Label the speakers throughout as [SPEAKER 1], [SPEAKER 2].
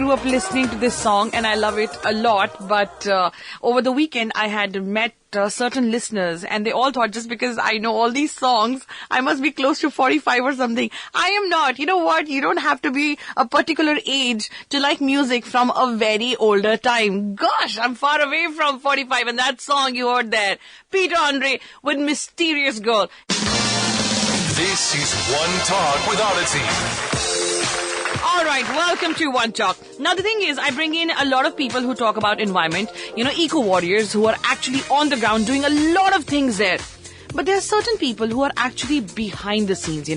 [SPEAKER 1] grew up listening to this song and I love it a lot. But over the weekend, I had met certain listeners and they all thought just because I know all these songs, I must be close to 45 or something. I am not. You know what? You don't have to be a particular age to like music from a very older time. Gosh, I'm far away from 45 and that song you heard there, Peter Andre with Mysterious Girl.
[SPEAKER 2] This is One Talk with Oddity.
[SPEAKER 1] All right, welcome to One Talk. Now, the thing is, I bring in a lot of people who talk about environment, eco-warriors who are actually on the ground doing a lot of things there. But there are certain people who are actually behind the scenes,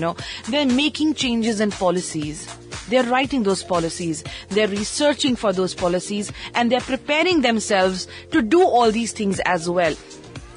[SPEAKER 1] They're making changes in policies. They're writing those policies. They're researching for those policies. And they're preparing themselves to do all these things as well.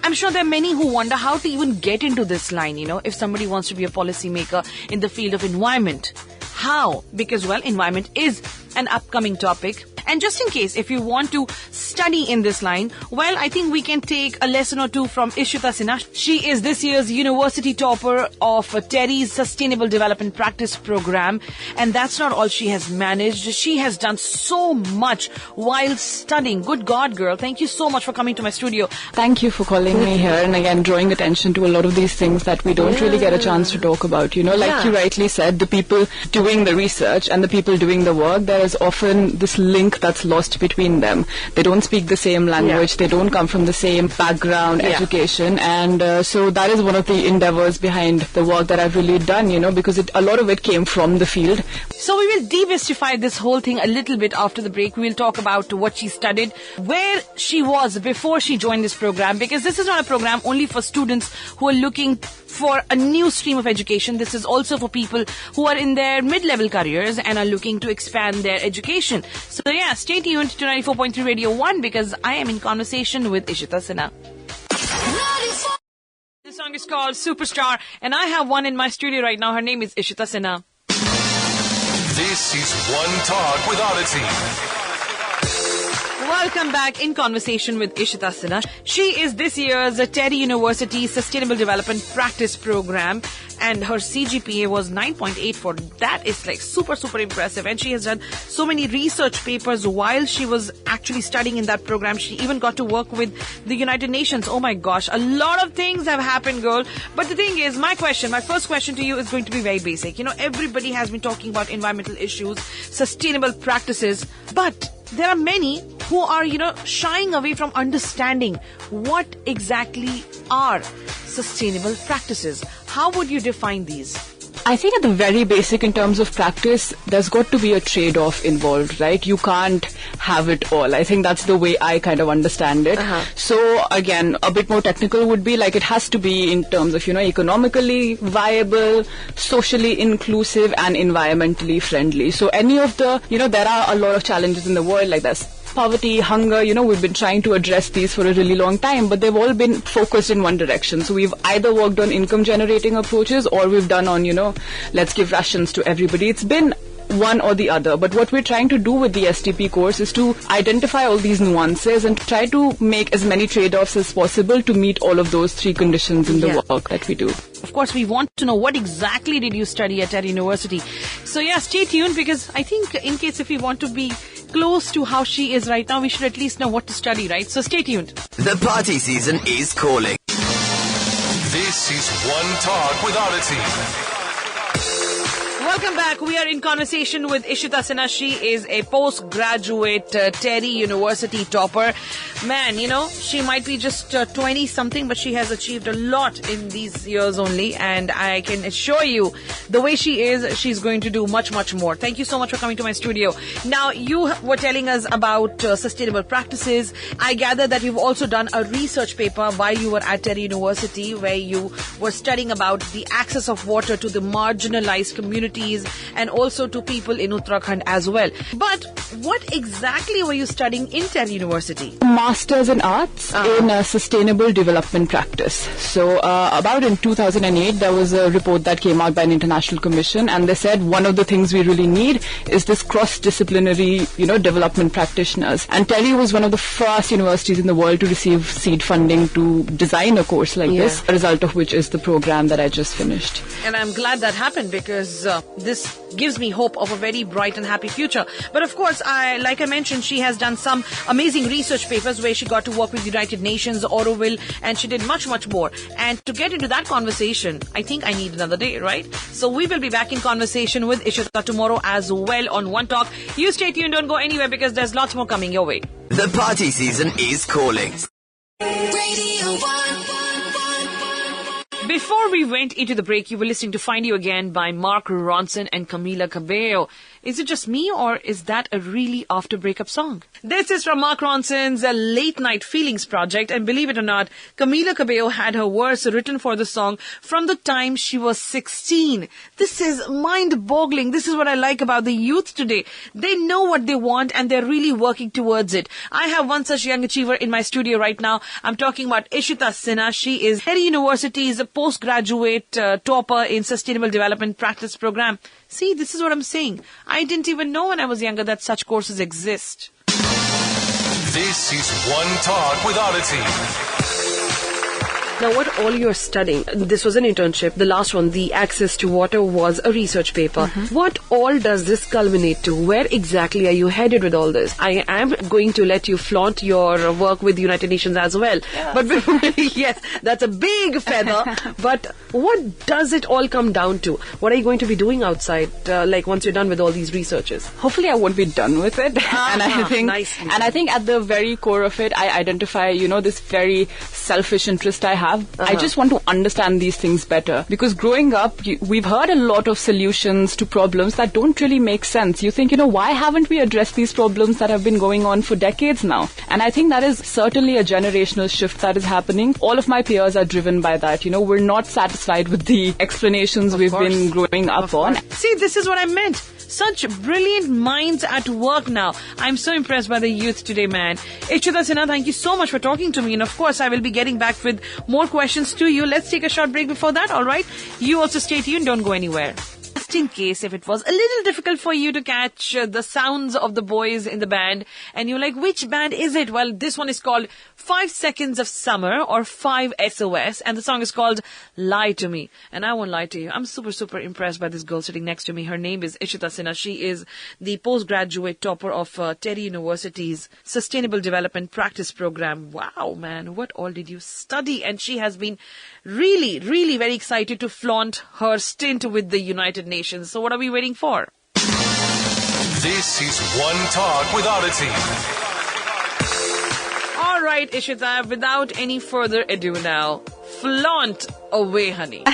[SPEAKER 1] I'm sure there are many who wonder how to even get into this line, if somebody wants to be a policymaker in the field of environment. How? Because, environment is an upcoming topic. And just in case, if you want to study in this line, I think we can take a lesson or two from Ishita Sinha. She is this year's university topper of TERI's Sustainable Development Practice Program. And that's not all she has managed. She has done so much while studying. Good God, girl. Thank you so much for coming to my studio.
[SPEAKER 3] Thank you for calling me here and again drawing attention to a lot of these things that we don't really get a chance to talk about. You rightly said, the people doing the research and the people doing the work, there is often this link that's lost between them. They don't speak the same language. They don't come from the same background, education. And so that is one of the endeavors behind the work that I've really done, because a lot of it came from the field.
[SPEAKER 1] So we will demystify this whole thing a little bit after the break. We will talk about what she studied, where she was before she joined this program, because this is not a program only for students who are looking for a new stream of education. This is also for people who are in their mid-level careers and are looking to expand their education. So stay tuned to 94.3 Radio 1 because I am in conversation with Ishita Sinha. This song is called Superstar and I have one in my studio right now. Her name is Ishita Sinha.
[SPEAKER 2] This is One Talk with Oddity.
[SPEAKER 1] Welcome back in conversation with Ishita Sinha. She is this year's TERI University Sustainable Development Practice Program and her CGPA was 9.84. That is super, super impressive. And she has done so many research papers while she was actually studying in that program. She even got to work with the United Nations. Oh my gosh, a lot of things have happened, girl. But the thing is, my first question to you is going to be very basic. Everybody has been talking about environmental issues, sustainable practices, but there are many who are, shying away from understanding what exactly are sustainable practices. How would you define these?
[SPEAKER 3] I think at the very basic in terms of practice, there's got to be a trade-off involved, right? You can't have it all. I think that's the way I kind of understand it. So again, a bit more technical would be it has to be in terms of, economically viable, socially inclusive and environmentally friendly. So any of the, there are a lot of challenges in the world like this. Poverty, hunger, we've been trying to address these for a really long time, but they've all been focused in one direction. So we've either worked on income generating approaches or we've done on, let's give rations to everybody. It's been one or the other. But what we're trying to do with the STP course is to identify all these nuances and try to make as many trade-offs as possible to meet all of those three conditions in the work that we do.
[SPEAKER 1] Of course, we want to know what exactly did you study at TERI University. So stay tuned because I think in case if we want to be close to how she is right now, we should at least know what to study, right? So stay tuned.
[SPEAKER 4] The party season is calling.
[SPEAKER 2] This is One Talk with Oddity.
[SPEAKER 1] Welcome back. We are in conversation with Ishita Sinha. She is a postgraduate TERI University topper. Man, she might be just 20-something, but she has achieved a lot in these years only. And I can assure you, the way she is, she's going to do much, much more. Thank you so much for coming to my studio. Now, you were telling us about sustainable practices. I gather that you've also done a research paper while you were at TERI University where you were studying about the access of water to the marginalized communities and also to people in Uttarakhand as well. But what exactly were you studying in TERI University?
[SPEAKER 3] Masters in Arts in Sustainable Development Practice. So about in 2008, there was a report that came out by an international commission and they said one of the things we really need is this cross-disciplinary, development practitioners. And TERI was one of the first universities in the world to receive seed funding to design a course like this, a result of which is the program that I just finished.
[SPEAKER 1] And I'm glad that happened because this gives me hope of a very bright and happy future. But of course, like I mentioned, she has done some amazing research papers where she got to work with the United Nations, Auroville, and she did much, much more. And to get into that conversation, I think I need another day, right? So we will be back in conversation with Ishita tomorrow as well on One Talk. You stay tuned, don't go anywhere because there's lots more coming your way.
[SPEAKER 4] The party season is calling.
[SPEAKER 5] Radio 1.
[SPEAKER 1] Before we went into the break, you were listening to Find You Again by Mark Ronson and Camila Cabello. Is it just me or is that a really after breakup song? This is from Mark Ronson's Late Night Feelings project, and believe it or not, Camila Cabello had her verse written for the song from the time she was 16. This is mind-boggling. This is what I like about the youth today. They know what they want and they're really working towards it. I have one such young achiever in my studio right now. I'm talking about Ms.Ishita Sinha. She is TERI University's postgraduate topper in Sustainable Development Practice Program. See, this is what I'm saying. I didn't even know when I was younger that such courses exist.
[SPEAKER 2] This is One Talk with Oddity.
[SPEAKER 6] Now, what all you're studying, this was an internship. The last one, the Access to Water, was a research paper. What all does this culminate to? Where exactly are you headed with all this? I am going to let you flaunt your work with the United Nations as well. Yeah. But yes, that's a big feather. But what does it all come down to? What are you going to be doing outside, like once you're done with all these researches?
[SPEAKER 3] Hopefully I won't be done with it. And I think at the very core of it, I identify, this very selfish interest I have. I just want to understand these things better, because growing up, we've heard a lot of solutions to problems that don't really make sense. You think, why haven't we addressed these problems that have been going on for decades now? And I think that is certainly a generational shift that is happening. All of my peers are driven by that. We're not satisfied with the explanations we've been growing up on.
[SPEAKER 1] See, this is what I meant. Such brilliant minds at work now. I'm so impressed by the youth today, man. Ms.Ishita Sinha, thank you so much for talking to me. And of course, I will be getting back with more questions to you. Let's take a short break before that, alright? You also stay tuned, don't go anywhere. Just in case if it was a little difficult for you to catch the sounds of the boys in the band, and you're like, which band is it? Well, this one is called 5 Seconds of Summer, or 5 SOS, and the song is called Lie to Me. And I won't lie to you, I'm super, super impressed by this girl sitting next to me. Her name is Ms.Ishita Sinha. She is the postgraduate topper of TERI University's Sustainable Development Practice Program. Wow, man, what all did you study? And she has been really, really very excited to flaunt her stint with the United Nations. So what are we waiting for?
[SPEAKER 2] This is One Talk with Oddity.
[SPEAKER 1] All right, Ishita, without any further ado now, flaunt away, honey.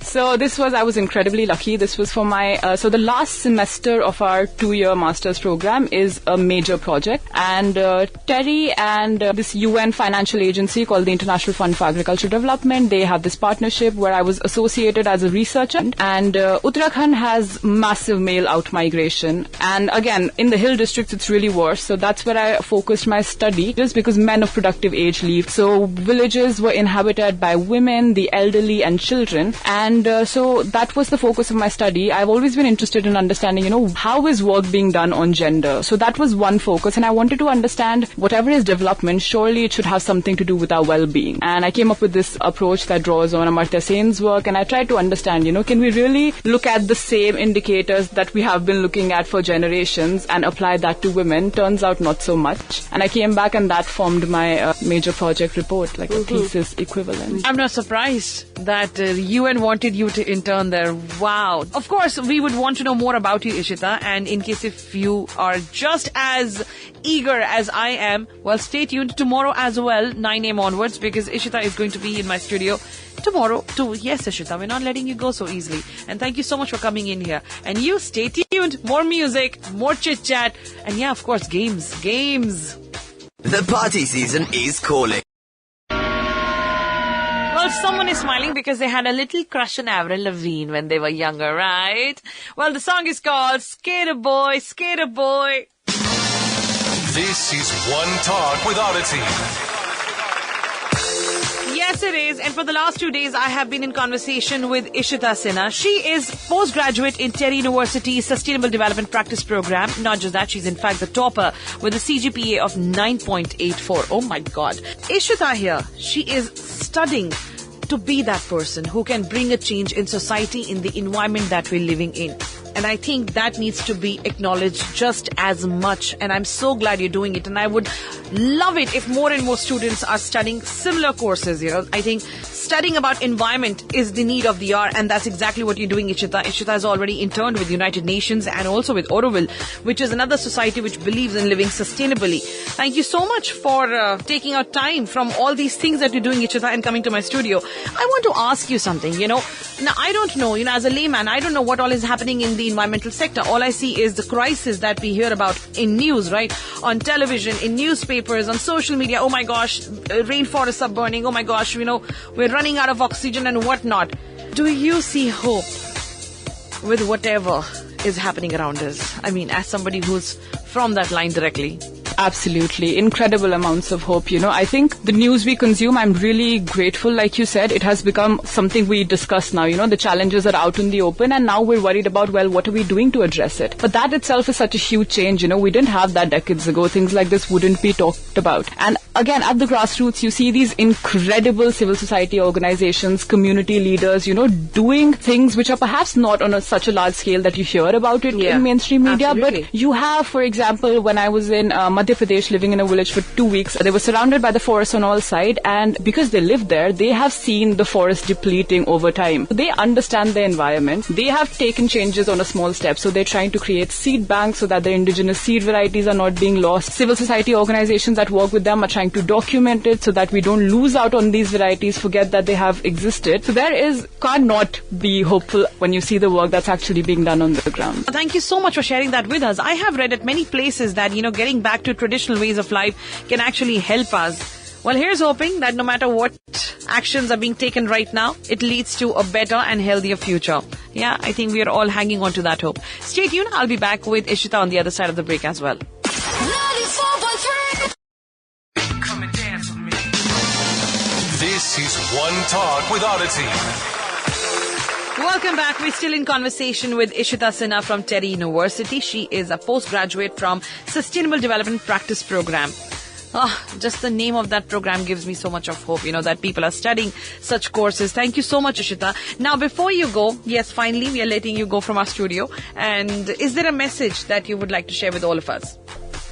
[SPEAKER 3] So I was incredibly lucky. This was for my, so the last semester of our 2-year master's program is a major project. And TERI and this UN financial agency called the International Fund for Agricultural Development, they have this partnership where I was associated as a researcher. And Uttarakhand has massive male out-migration. And again, in the hill districts, it's really worse. So that's where I focused my study, just because men of productive age leave. So villages were inhabited by women, the elderly and children, and so that was the focus of my study. I've always been interested in understanding, how is work being done on gender. So that was one focus, and I wanted to understand whatever is development, surely it should have something to do with our well-being. And I came up with this approach that draws on Amartya Sen's work, and I tried to understand, can we really look at the same indicators that we have been looking at for generations and apply that to women? Turns out not so much. And I came back and that formed my major project report, like a thesis equivalent.
[SPEAKER 1] I'm not surprised that UN wanted you to intern there. Wow. Of course, we would want to know more about you, Ishita. And in case if you are just as eager as I am, well, stay tuned tomorrow as well, 9 a.m. onwards, because Ishita is going to be in my studio tomorrow too. Yes, Ishita, we're not letting you go so easily. And thank you so much for coming in here. And you stay tuned. More music, more chit-chat, and yeah, of course, games.
[SPEAKER 4] The party season is calling.
[SPEAKER 1] Well, someone is smiling because they had a little crush on Avril Lavigne when they were younger, right? Well, the song is called Skater Boy, Skater Boy.
[SPEAKER 2] This is One Talk with Oddity.
[SPEAKER 1] Yes, it is. And for the last 2 days, I have been in conversation with Ms.Ishita Sinha. She is postgraduate in TERI University's Sustainable Development Practice Program. Not just that, she's in fact the topper with a CGPA of 9.84. Oh my God. Ms.Ishita here, she is studying to be that person who can bring a change in society, in the environment that we're living in. And I think that needs to be acknowledged just as much. And I'm so glad you're doing it. And I would love it if more and more students are studying similar courses. I think studying about environment is the need of the hour. And that's exactly what you're doing, Ishita. Ishita has already interned with United Nations and also with Auroville, which is another society which believes in living sustainably. Thank you so much for taking out time from all these things that you're doing, Ishita, and coming to my studio. I want to ask you something, Now, I don't know, as a layman, I don't know what all is happening in the environmental sector. All I see is the crisis that we hear about in news, right? On television, in newspapers, on social media. Oh my gosh, rainforests are burning. Oh my gosh, we're running out of oxygen and whatnot. Do you see hope with whatever is happening around us? I mean, as somebody who's from that line directly.
[SPEAKER 3] Absolutely. Incredible amounts of hope. I think the news we consume, I'm really grateful. Like you said, it has become something we discuss now. The challenges are out in the open and now we're worried about, well, what are we doing to address it? But that itself is such a huge change. We didn't have that decades ago. Things like this wouldn't be talked about. And again, at the grassroots, you see these incredible civil society organizations, community leaders, doing things which are perhaps not on such a large scale that you hear about it in mainstream media.
[SPEAKER 6] Absolutely.
[SPEAKER 3] But you have, for example, when I was in Madhya Pradesh living in a village for 2 weeks, they were surrounded by the forest on all sides, and because they live there, they have seen the forest depleting over time. They understand the environment. They have taken changes on a small step. So they're trying to create seed banks so that their indigenous seed varieties are not being lost. Civil society organizations that work with them are trying to document it so that we don't lose out on these varieties, forget that they have existed. So can't not be hopeful when you see the work that's actually being done on the ground.
[SPEAKER 1] Thank you so much for sharing that with us. I have read at many places that, getting back to traditional ways of life can actually help us. Well, here's hoping that no matter what actions are being taken right now, it leads to a better and healthier future. Yeah, I think we are all hanging on to that hope. Stay tuned. I'll be back with Ishita on the other side of the break as well.
[SPEAKER 5] 94.3.
[SPEAKER 2] Come and dance with me. This is One Talk with Oddity.
[SPEAKER 1] Welcome back. We're still in conversation with Ishita Sinha from TERI University. She is a postgraduate from Sustainable Development Practice Program. Just the name of that program gives me so much of hope, that people are studying such courses. Thank you so much, Ishita. Now, before you go, yes, finally, we are letting you go from our studio. And is there a message that you would like to share with all of us?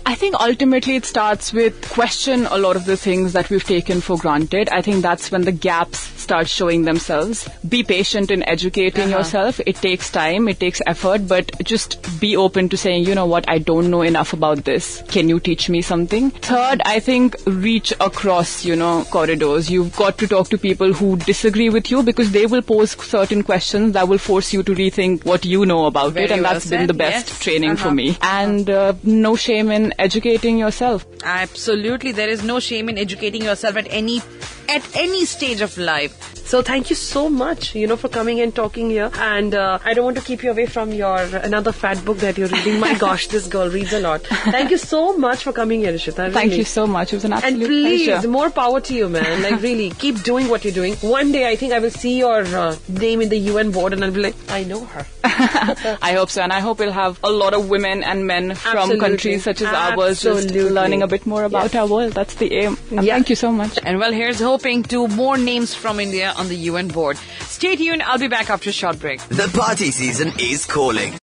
[SPEAKER 3] I think ultimately it starts with question a lot of the things that we've taken for granted. I think that's when the gaps start showing themselves. Be patient in educating yourself. It takes time, it takes effort, but just be open to saying, you know what, I don't know enough about this. Can you teach me something? Third, I think reach across, corridors. You've got to talk to people who disagree with you because they will pose certain questions that will force you to rethink what you know about it. And that's been the best training for me. And no shame in educating yourself.
[SPEAKER 1] Absolutely. There is no shame in educating yourself at any stage of life.
[SPEAKER 6] So thank you so much, for coming and talking here. And I don't want to keep you away from your another fat book that you're reading. My gosh, this girl reads a lot. Thank you so much for coming here, Ishita. Really.
[SPEAKER 3] Thank you so much. It was an absolute
[SPEAKER 6] pleasure. And please,
[SPEAKER 3] pleasure.
[SPEAKER 6] more power to you, man. Like really, keep doing what you're doing. One day, I think I will see your name in the UN board and I'll be like, I know her.
[SPEAKER 3] I hope so. And I hope we'll have a lot of women and men from countries such as ours just learning a bit more about our world. That's the aim. Thank you so much.
[SPEAKER 1] And well, here's hoping to more names from India on the UN board. Stay tuned. I'll be back after a short break.
[SPEAKER 4] The party season is calling.